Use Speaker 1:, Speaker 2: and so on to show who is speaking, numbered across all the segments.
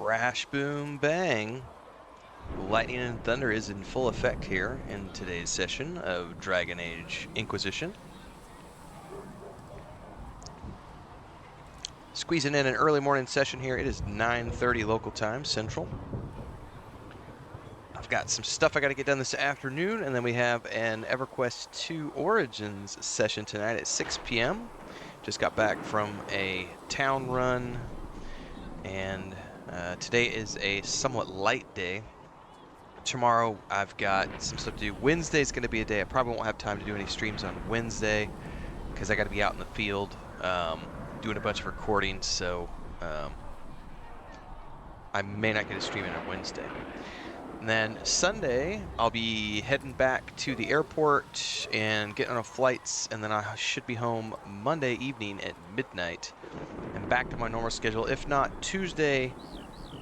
Speaker 1: Crash, boom, bang. Lightning and thunder is in full effect here in today's session of Dragon Age Inquisition. Squeezing in an early morning session here. It is 9:30 local time, Central. I've got some stuff I got to get done this afternoon, and then we have an EverQuest 2 Origins session tonight at 6 p.m. Just got back from a town run, and today is a somewhat light day. Tomorrow I've got some stuff to do. Wednesday's going to be a day I probably won't have time to do any streams on Wednesday because I got to be out in the field doing a bunch of recordings, so I may not get a stream in on Wednesday. And then Sunday I'll be heading back to the airport and getting on flights, and then I should be home Monday evening at midnight and back to my normal schedule. If not Tuesday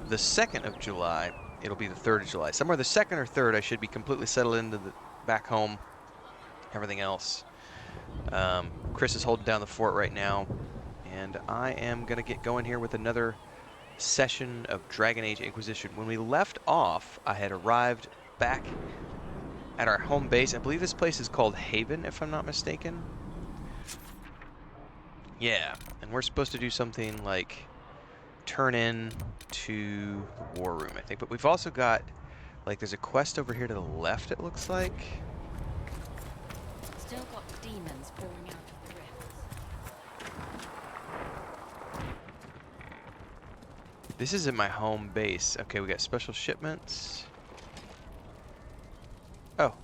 Speaker 1: the 2nd of July, it'll be the 3rd of July. Somewhere the 2nd or 3rd, I should be completely settled into the back home. Everything else. Chris is holding down the fort right now, and I am going to get going here with another session of Dragon Age Inquisition. When we left off, I had arrived back at our home base. I believe this place is called Haven, if I'm not mistaken. Yeah, and we're supposed to do something like turn in to the war room, I think. But we've also got, like, there's a quest over here to the left, it looks like.
Speaker 2: Still got demons pouring out of the rifts.
Speaker 1: This isn't my home base. Okay, we got special shipments. Oh.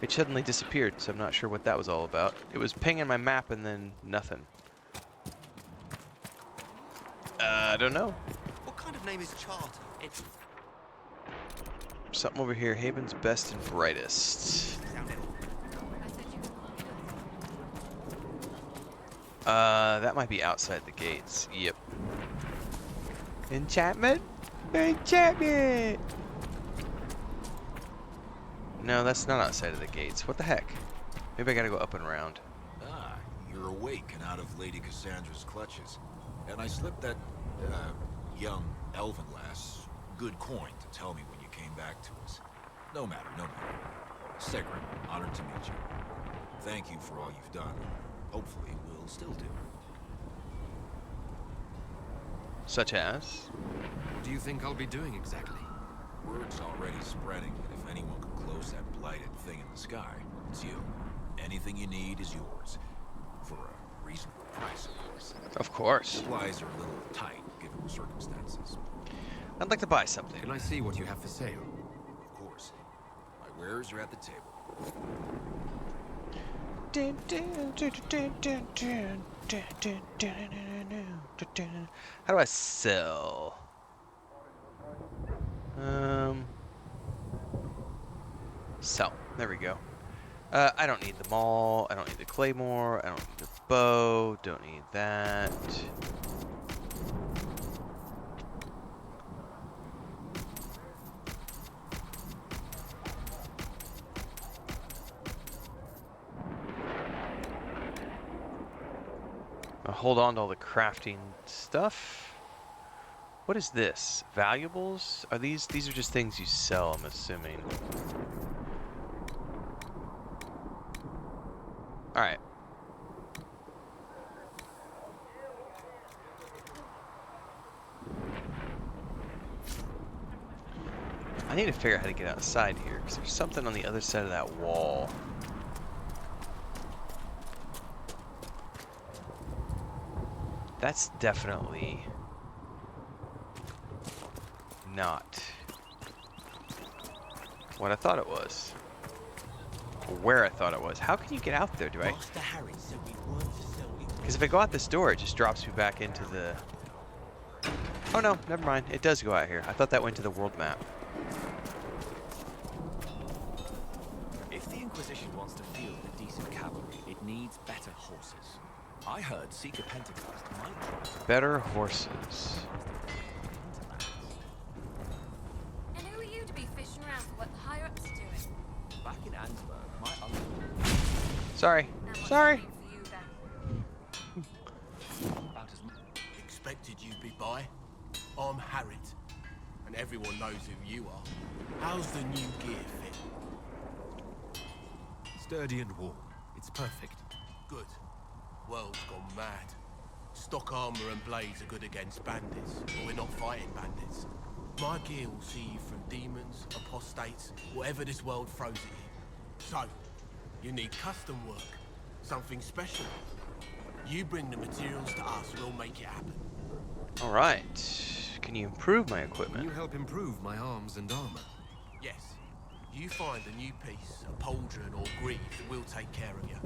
Speaker 1: It suddenly disappeared, so I'm not sure what that was all about. It was pinging my map and then nothing. I don't know.
Speaker 3: What kind of name is Charter? It's
Speaker 1: Something over here. Haven's best and brightest. That might be outside the gates. Yep. Enchantment? Enchantment! No, that's not outside of the gates. What the heck? Maybe I gotta go up and around.
Speaker 4: Ah, you're awake and out of Lady Cassandra's clutches. And I slipped that, young Elven lass good coin to tell me when you came back to us. No matter, no matter. Segrin, honored to meet you. Thank you for all you've done. Hopefully, we'll still do.
Speaker 1: Such as?
Speaker 5: What do you think I'll be doing exactly?
Speaker 4: Word's already spreading that if anyone can close that blighted thing in the sky, it's you. Anything you need is yours. For a reasonable price, of course.
Speaker 1: Of course.
Speaker 4: Supplies are a little tight, given the circumstances.
Speaker 1: I'd like to buy something.
Speaker 5: Can I see what you have for sale?
Speaker 4: Of course. My wares are at the table.
Speaker 1: How do I sell? Sell. There we go. I don't need the maul. I don't need the claymore. I don't need the bow. Don't need that. I'll hold on to all the crafting stuff. What is this? Valuables? Are these are just things you sell, I'm assuming. Alright. I need to figure out how to get outside here, because there's something on the other side of that wall. That's definitely not what I thought it was. Or where I thought it was. How can you get out there, do I?
Speaker 3: Master Harry said we weren't to sell you.
Speaker 1: Because if I go out this door, it just drops me back into the... Oh no, never mind. It does go out here. I thought that went to the world map.
Speaker 3: If the Inquisition wants to field a decent cavalry, it needs better horses. I heard Seeker Pentecost might try to
Speaker 1: Better horses.
Speaker 2: And who are you to be fishing around for what the higher-ups are doing?
Speaker 3: back in Ansburg, my uncle.
Speaker 1: Sorry.
Speaker 2: Now what's
Speaker 1: Sorry.
Speaker 2: happening for you then?
Speaker 3: About as much. Expected you'd be by. I'm
Speaker 6: Harriet, and everyone knows who you are. How's the new gear fit?
Speaker 5: Sturdy and warm. It's perfect.
Speaker 6: Good. World's gone mad. Stock armor and blades are good against bandits, but we're not fighting bandits. My gear will see you through demons, apostates, whatever this world throws at you. So, you need custom work, something special. You bring the materials to us, we'll make it happen.
Speaker 1: All right. Can you improve my
Speaker 5: Can
Speaker 1: equipment?
Speaker 5: you help improve my arms and armor?
Speaker 6: Yes. You find a new piece, a pauldron or greave, we'll take care of you.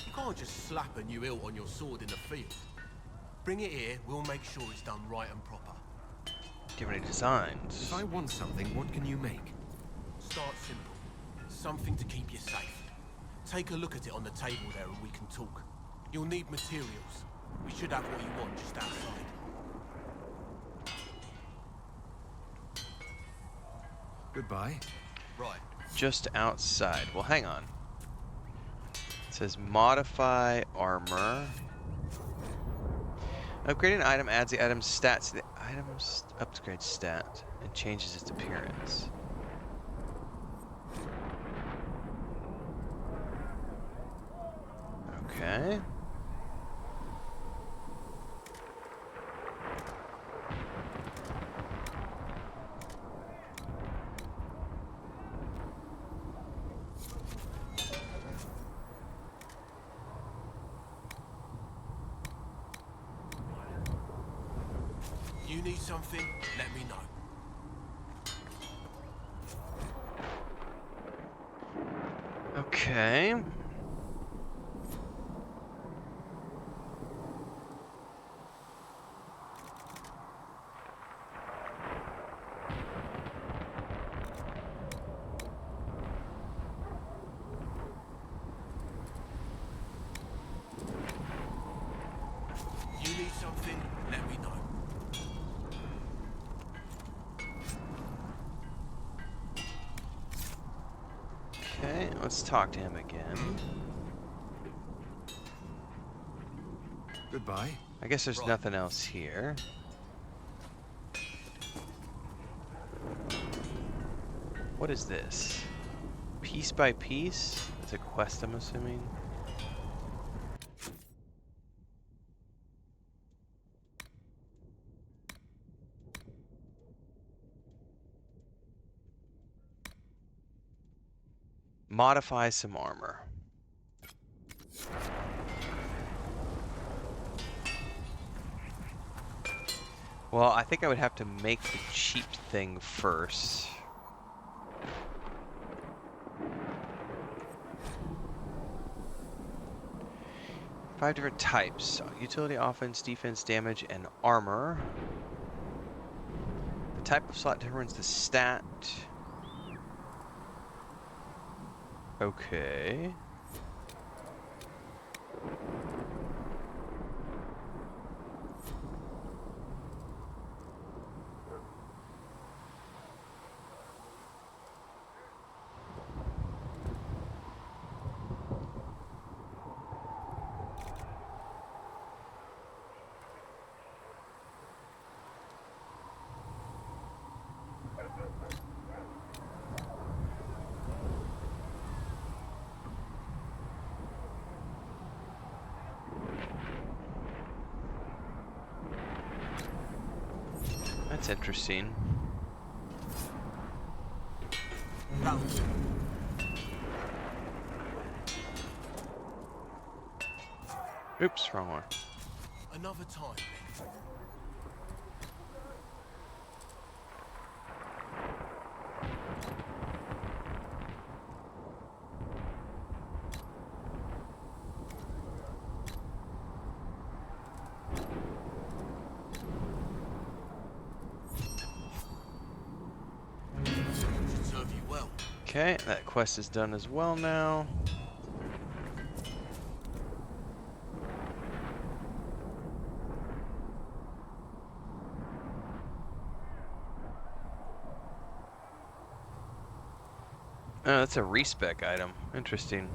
Speaker 6: You can't just slap a new hilt on your sword in the field. Bring it here, we'll make sure it's done right and proper.
Speaker 1: Do you have any designs?
Speaker 5: If I want something, what can you make?
Speaker 6: Start simple. Something to keep you safe. Take a look at it on the table there and we can talk. You'll need materials. We should have what you want just outside.
Speaker 5: Goodbye.
Speaker 6: Right.
Speaker 1: Just outside. Well, hang on. It says modify armor. Upgrading an item adds the item's stats to the item's upgrade stat and changes its appearance. Okay.
Speaker 6: You need something? Let me know.
Speaker 1: Okay.
Speaker 6: You need something? Let me know.
Speaker 1: Okay, let's talk to him again.
Speaker 5: Goodbye.
Speaker 1: I guess there's
Speaker 6: Right.
Speaker 1: nothing else here. What is this? Piece by piece? It's a quest, I'm assuming. Modify some armor. Well, I think I would have to make the cheap thing first. Five different types: utility, offense, defense, damage, and armor. The type of slot determines the stat. Okay. That's interesting.
Speaker 6: That'll do.
Speaker 1: Oops, wrong one.
Speaker 6: Another time. Should serve you well.
Speaker 1: Okay, that quest is done as well now. Oh, that's a respec item. Interesting.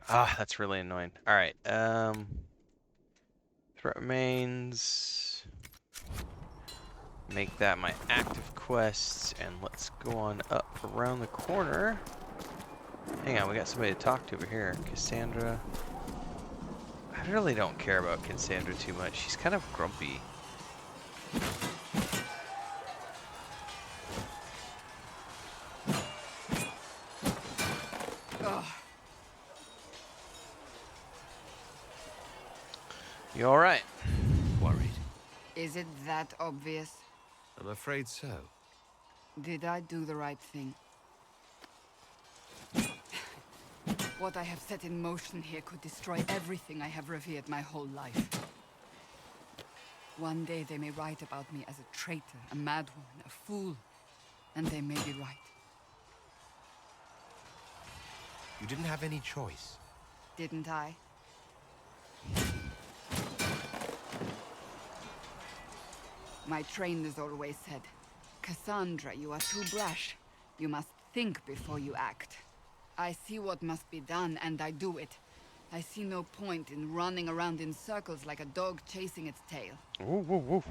Speaker 1: Ah, that's really annoying. All right. Threat remains. Make that my active quests, and let's go on up around the corner. Hang on, we got somebody to talk to over here. Cassandra. I really don't care about Cassandra too much. She's kind of grumpy.
Speaker 7: Ugh.
Speaker 1: You all right?
Speaker 5: Worried?
Speaker 7: Is it that obvious?
Speaker 5: I'm afraid so.
Speaker 7: Did I do the right thing? What I have set in motion here could destroy everything I have revered my whole life. One day they may write about me as a traitor, a madwoman, a fool, and they may be right.
Speaker 5: You didn't have any choice.
Speaker 7: Didn't I? My trainers always said, Cassandra, you are too brash. You must think before you act. I see what must be done, and I do it. I see no point in running around in circles like a dog chasing its tail.
Speaker 1: Woo, woo, woo.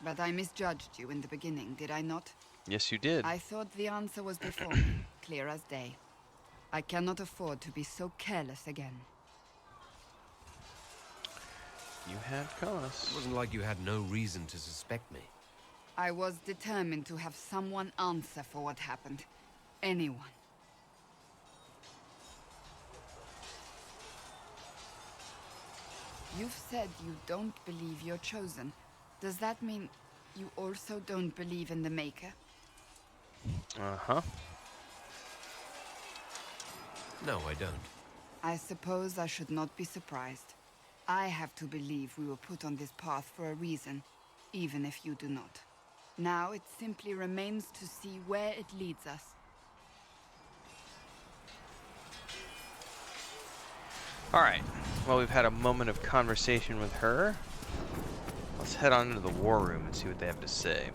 Speaker 7: But I misjudged you in the beginning, did I not?
Speaker 1: Yes, you did.
Speaker 7: I thought the answer was before me, clear as day. I cannot afford to be so careless again.
Speaker 1: You have cause.
Speaker 5: It wasn't like you had no reason to suspect me.
Speaker 7: I was determined to have someone answer for what happened. Anyone. You've said you don't believe you're chosen. Does that mean you also don't believe in the Maker?
Speaker 1: Uh-huh.
Speaker 5: No, I don't.
Speaker 7: I suppose I should not be surprised. I have to believe we were put on this path for a reason, even if you do not. Now it simply remains to see where it leads us.
Speaker 1: All right. Well, we've had a moment of conversation with her. Let's head on into the war room and see what they have to say.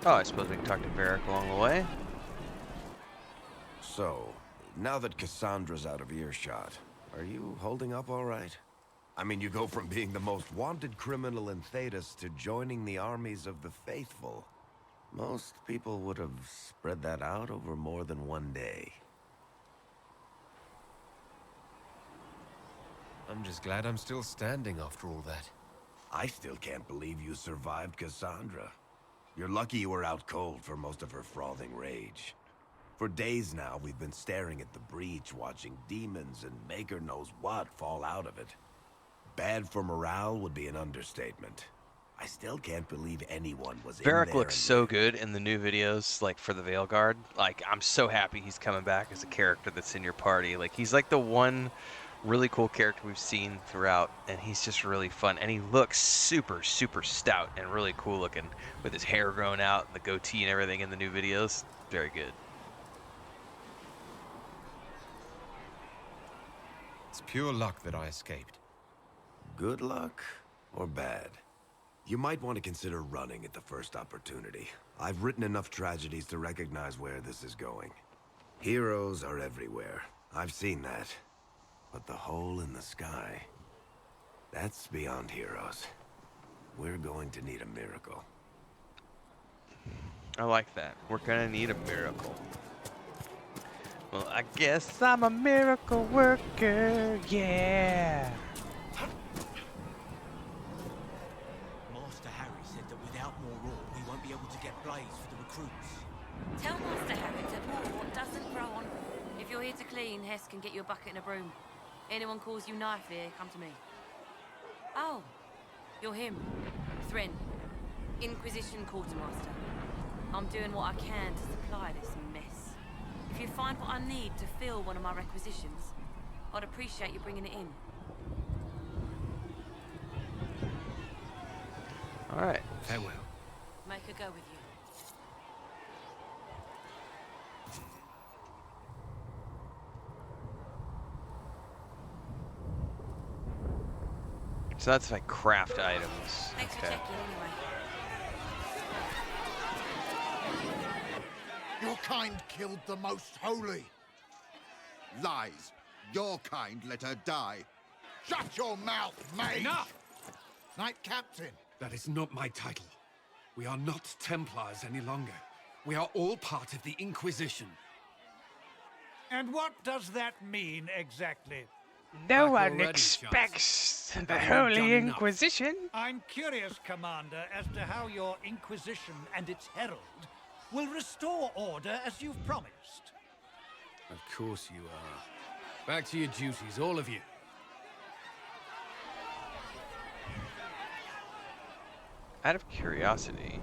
Speaker 1: Oh, I suppose we can talk to Varric along the way.
Speaker 8: So, now that Cassandra's out of earshot, are you holding up all right? I mean, you go from being the most wanted criminal in Thedas to joining the armies of the faithful. Most people would have spread that out over more than one day.
Speaker 5: I'm just glad I'm still standing after all that.
Speaker 8: I still can't believe you survived Cassandra. You're lucky you were out cold for most of her frothing rage. For days now, we've been staring at the breach, watching demons and Maker knows what fall out of it. Bad for morale would be an understatement. I still can't believe anyone was in there.
Speaker 1: Varric looks so good in the new videos, like for the Veilguard. Like, I'm so happy he's coming back as a character that's in your party. Like, he's like the one really cool character we've seen throughout, and he's just really fun. And he looks super, super stout and really cool looking with his hair grown out and the goatee and everything in the new videos. Very good.
Speaker 5: It's pure luck that I escaped.
Speaker 8: Good luck or bad? You might want to consider running at the first opportunity. I've written enough tragedies to recognize where this is going. Heroes are everywhere. I've seen that. But the hole in the sky, that's beyond heroes. We're going to need a miracle.
Speaker 1: I like that. We're gonna need a miracle. Well, I guess I'm a miracle worker, yeah.
Speaker 3: Master Harry said that without more ore, we won't be able to get blaze for the recruits.
Speaker 2: Tell Master Harry that more doesn't grow on. If you're here to clean, Hess can get you a bucket and a broom. Anyone calls you knife here, come to me. Oh, you're him. Thren, Inquisition quartermaster. I'm doing what I can to supply this mess. If you find what I need to fill one of my requisitions, I'd appreciate you bringing it in.
Speaker 1: All right.
Speaker 5: Farewell.
Speaker 2: Make her go with you.
Speaker 1: So that's if I craft items.
Speaker 2: Thanks for
Speaker 1: Okay.
Speaker 2: checking anyway.
Speaker 9: Your kind killed the most holy. Lies. Your kind let her die. Shut your mouth, mate!
Speaker 10: Enough!
Speaker 9: Knight Captain.
Speaker 10: That is not my title. We are not Templars any longer. We are all part of the Inquisition.
Speaker 11: And what does that mean exactly?
Speaker 12: No
Speaker 10: Back
Speaker 12: one
Speaker 10: already,
Speaker 12: expects the
Speaker 10: Have you done
Speaker 12: Holy
Speaker 10: enough?
Speaker 12: Inquisition.
Speaker 11: I'm curious, Commander, as to how your Inquisition and its herald will restore order as you've promised.
Speaker 10: Of course you are. Back to your duties, all of you.
Speaker 1: Out of curiosity,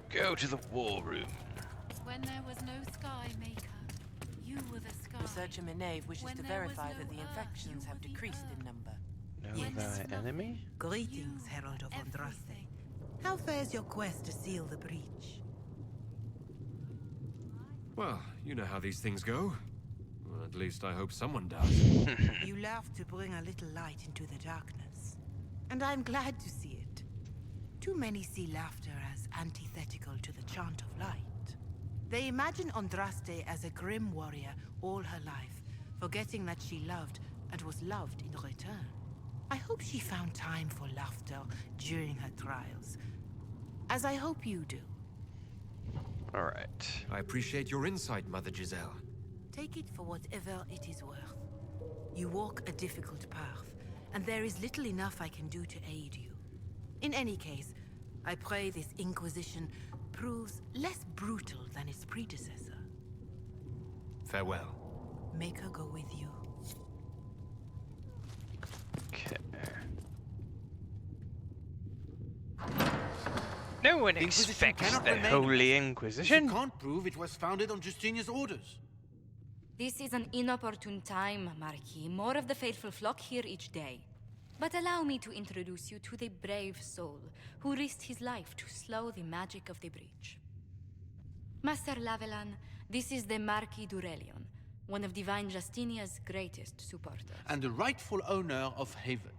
Speaker 1: go to the war room.
Speaker 2: When there was no sky maker, you were the sky.
Speaker 13: Researcher Menave wishes
Speaker 2: When
Speaker 13: to
Speaker 2: there was
Speaker 13: verify
Speaker 2: no
Speaker 13: that the
Speaker 2: earth,
Speaker 13: infections
Speaker 2: you
Speaker 13: have
Speaker 2: were the
Speaker 13: decreased in
Speaker 2: earth.
Speaker 13: number.
Speaker 1: Know thy enemy?
Speaker 13: Greetings, Herald of Andraste. How fares your quest to seal the breach?
Speaker 5: Well, you know how these things go. Well, at least I hope someone does.
Speaker 13: You laughed to bring a little light into the darkness, and I'm glad to see it. Too many see laughter as antithetical to the chant of light. They imagine Andraste as a grim warrior all her life, forgetting that she loved and was loved in return. I hope she found time for laughter during her trials, as I hope you do.
Speaker 1: All right.
Speaker 5: I appreciate your insight, Mother Giselle.
Speaker 13: Take it for whatever it is worth. You walk a difficult path, and there is little enough I can do to aid you. In any case, I pray this Inquisition proves less brutal than its predecessor.
Speaker 5: Farewell.
Speaker 13: Make her go with you.
Speaker 1: Okay.
Speaker 12: No one
Speaker 6: The Inquisition
Speaker 12: expects
Speaker 6: cannot
Speaker 12: the
Speaker 6: remain
Speaker 12: Holy
Speaker 6: She
Speaker 12: Inquisition.
Speaker 6: can't prove it was founded on Justinia's orders.
Speaker 2: This is an inopportune time, Marquis. More of the faithful flock here each day. But allow me to introduce you to the brave soul who risked his life to slow the magic of the breach. Master Lavelan, this is the Marquis d'Aurelion, one of Divine Justinia's greatest supporters.
Speaker 6: And the rightful owner of Haven.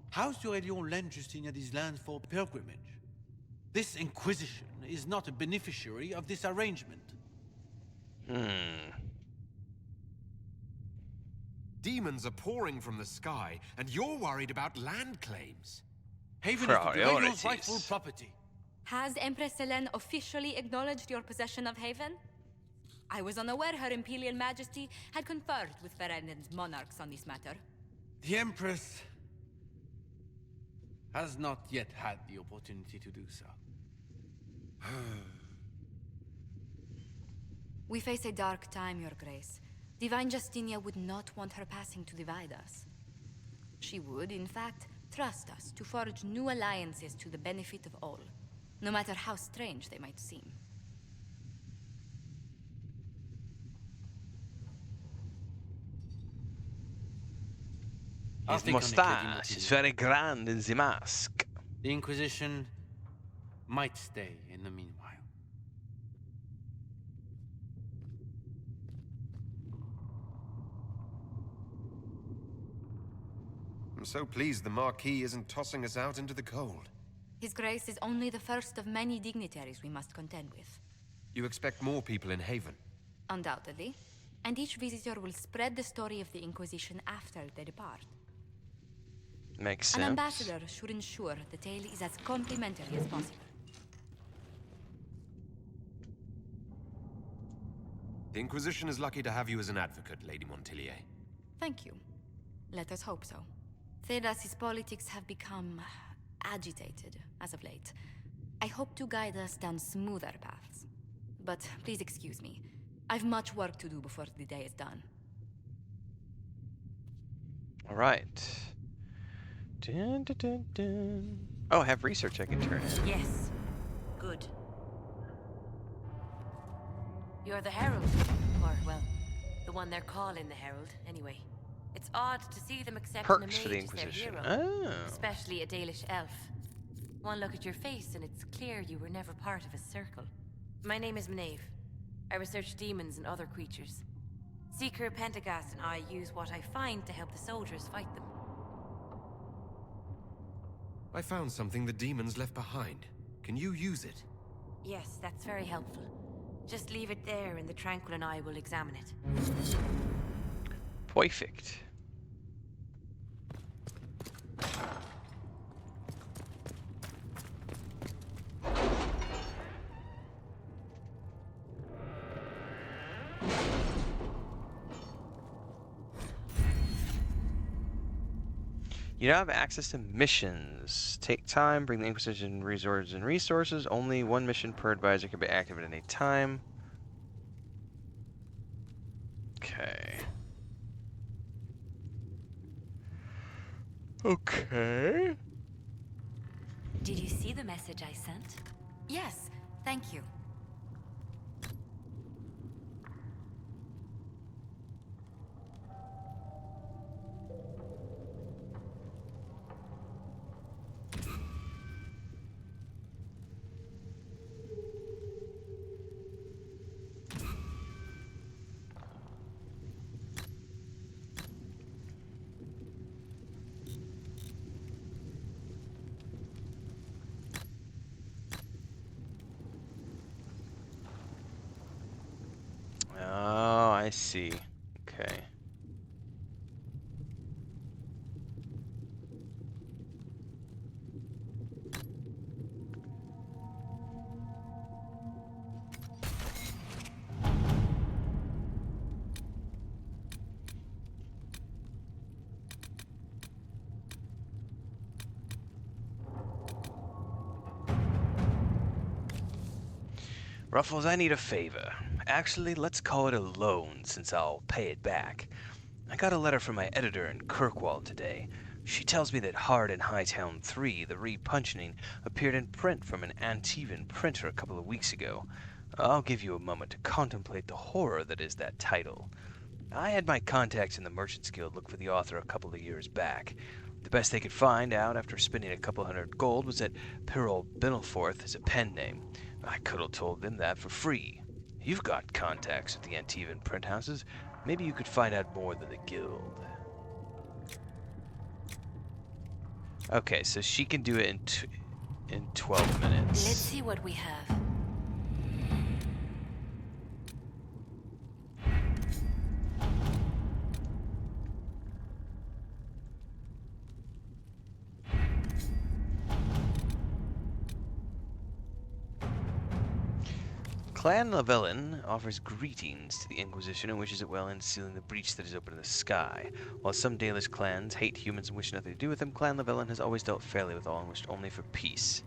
Speaker 6: How's Aurelion lend Justinia these lands for pilgrimage? This Inquisition is not a beneficiary of this arrangement.
Speaker 5: Demons are pouring from the sky, and you're worried about land claims.
Speaker 6: Haven is the Aurelion's
Speaker 1: Priorities.
Speaker 6: rightful property.
Speaker 2: Has Empress Helene officially acknowledged your possession of Haven? I was unaware Her Imperial Majesty had conferred with Ferenden's monarchs on this matter.
Speaker 6: The Empress has not yet had the opportunity to do so.
Speaker 2: We face a dark time, Your Grace. Divine Justinia would not want her passing to divide us. She would, in fact, trust us to forge new alliances to the benefit of all, no matter how strange they might seem.
Speaker 6: I'll
Speaker 1: His
Speaker 6: think on it, Lady
Speaker 1: mustache is
Speaker 6: Matilda.
Speaker 1: very grand in the mask.
Speaker 6: The Inquisition might stay in the meanwhile.
Speaker 5: I'm so pleased the Marquis isn't tossing us out into the cold.
Speaker 2: His Grace is only the first of many dignitaries we must contend with.
Speaker 5: You expect more people in Haven?
Speaker 2: Undoubtedly. And each visitor will spread the story of the Inquisition after they depart.
Speaker 1: Makes
Speaker 2: An
Speaker 1: sense.
Speaker 2: ambassador should ensure the tale is as complimentary as possible.
Speaker 5: The Inquisition is lucky to have you as an advocate, Lady Montillier.
Speaker 2: Thank you. Let us hope so. Thedas's politics have become agitated as of late. I hope to guide us down smoother paths. But please excuse me. I've much work to do before the day is done.
Speaker 1: All right. Dun, dun, dun, dun. Oh, I have research I can turn in.
Speaker 13: Yes. Good.
Speaker 2: You're the Herald. Or, well, the one they're calling the Herald, anyway. It's odd to see them accepting
Speaker 1: Perks
Speaker 2: a
Speaker 1: for the
Speaker 2: mage as their
Speaker 1: Inquisition.
Speaker 2: hero.
Speaker 1: Oh.
Speaker 2: Especially a Dalish elf. One look at your face and it's clear you were never part of a circle. My name is Menave. I research demons and other creatures. Seeker Pentagast and I use what I find to help the soldiers fight them.
Speaker 5: I found something the demons left behind. Can you use it?
Speaker 2: Yes, that's very helpful. Just leave it there and the Tranquil and I will examine it.
Speaker 1: Perfect. You now have access to missions. Take time, bring the Inquisition resources. Only one mission per advisor can be active at any time. Okay. Okay.
Speaker 2: Did you see the message I sent? Yes, thank you.
Speaker 1: Oh, I see. Okay. Ruffles, I need a favor. Actually, let's call it a loan, since I'll pay it back. I got a letter from my editor in Kirkwall today. She tells me that Hard and Hightown 3, the repunching, appeared in print from an Antivan printer a couple of weeks ago. I'll give you a moment to contemplate the horror that is that title. I had my contacts in the Merchants Guild look for the author a couple of years back. The best they could find out after spending a couple hundred gold was that Pyrrol Binnelforth is a pen name. I could have told them that for free. You've got contacts at the Antivan print houses. Maybe you could find out more than the guild. Okay, so she can do it in 12 minutes.
Speaker 2: Let's see what we have.
Speaker 1: Clan Lavellan offers greetings to the Inquisition and wishes it well in sealing the breach that is open in the sky. While some Dalish clans hate humans and wish nothing to do with them, Clan Lavellan has always dealt fairly with all and wished only for peace.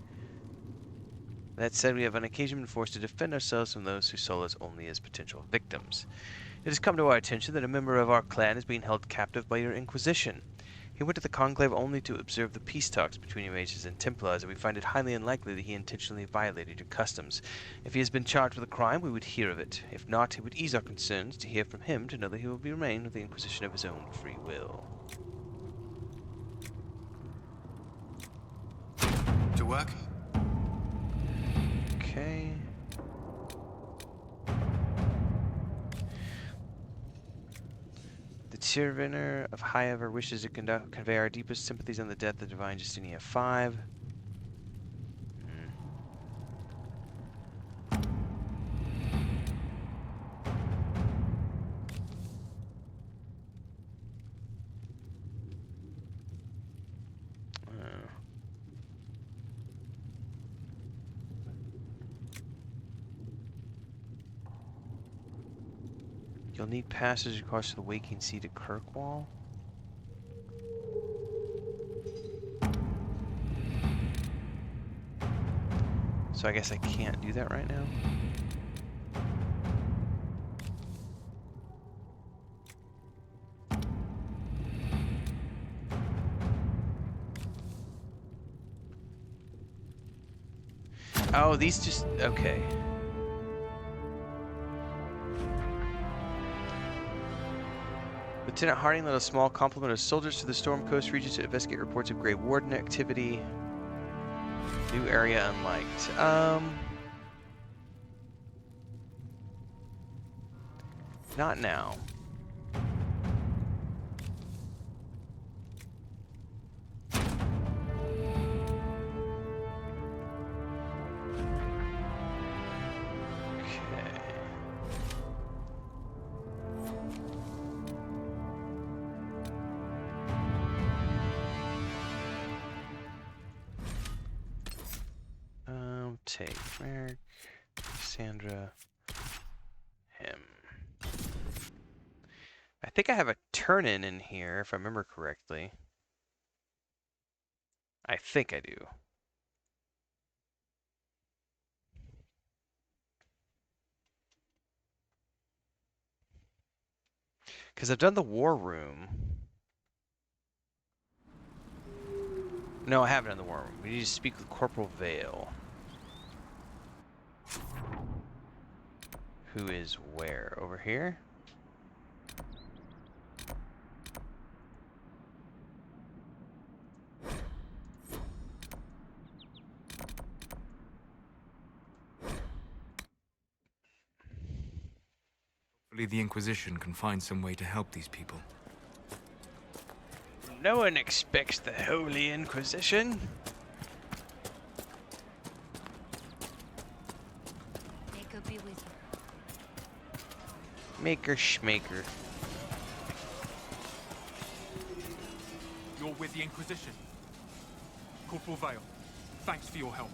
Speaker 1: That said, we have on occasion been forced to defend ourselves from those who saw us only as potential victims. It has come to our attention that a member of our clan is being held captive by your Inquisition. He went to the Conclave only to observe the peace talks between your mages and Templars, and we find it highly unlikely that he intentionally violated your customs. If he has been charged with a crime, we would hear of it. If not, it would ease our concerns to hear from him to know that he will remain with the Inquisition of his own free will.
Speaker 5: To work?
Speaker 1: Okay. The Tyrviner of Highever wishes to convey our deepest sympathies on the death of Divine Justinia 5. You'll need passage across the Waking Sea to Kirkwall. So I guess I can't do that right now. Oh, these just... okay. Lieutenant Harding led a small complement of soldiers to the Storm Coast region to investigate reports of Grey Warden activity. New area unliked. Not now. take Merrick, Cassandra, him. I think I have a turn-in in here, if I remember correctly. I think I do. Because I've done the war room. No, I haven't done the war room. We need to speak with Corporal Veil. Who is where? Over here?
Speaker 3: Hopefully the Inquisition can find some way to help these people.
Speaker 1: No one expects the Holy Inquisition.
Speaker 2: Maker be with you.
Speaker 1: Maker schmaker.
Speaker 14: You're with the Inquisition. Corporal Veil, thanks for your help.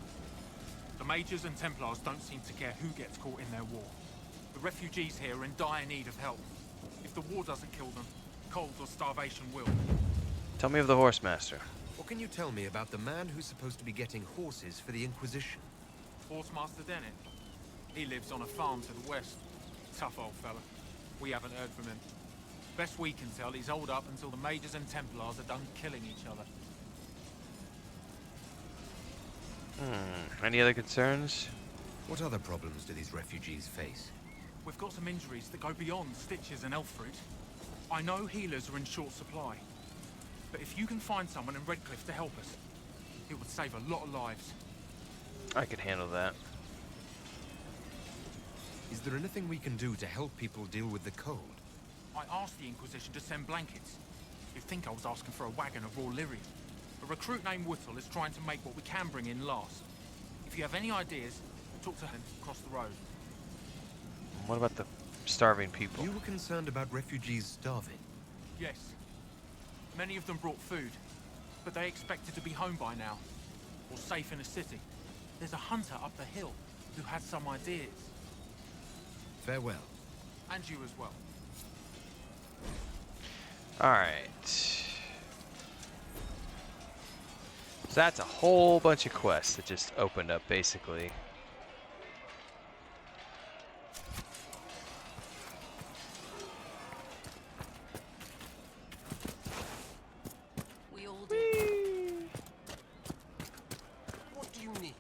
Speaker 14: The Mages and Templars don't seem to care who gets caught in their war. The refugees here are in dire need of help. If the war doesn't kill them, cold or starvation will.
Speaker 1: Tell me of the Horsemaster.
Speaker 5: What can you tell me about the man who's supposed to be getting horses for the Inquisition?
Speaker 14: Horsemaster Dennett. He lives on a farm to the west. Tough old fella. We haven't heard from him. Best we can tell, he's holed up until the Mages and Templars are done killing each other.
Speaker 1: Any other concerns?
Speaker 5: What other problems do these refugees face?
Speaker 14: We've got some injuries that go beyond stitches and elf fruit. I know healers are in short supply. But if you can find someone in Redcliffe to help us, it would save a lot of lives.
Speaker 1: I can handle that.
Speaker 5: Is there anything we can do to help people deal with the cold?
Speaker 14: I asked the Inquisition to send blankets. You'd think I was asking for a wagon of raw lyrium. A recruit named Whittle is trying to make what we can bring in last. If you have any ideas, talk to him across the road.
Speaker 1: What about the starving people?
Speaker 5: You were concerned about refugees starving?
Speaker 14: Yes. Many of them brought food, but they expected to be home by now, or safe in a city. There's a hunter up the hill who had some ideas.
Speaker 5: Farewell.
Speaker 14: And you as well.
Speaker 1: Alright. So that's a whole bunch of quests that just opened up, basically.
Speaker 2: We all do.
Speaker 6: What do you need?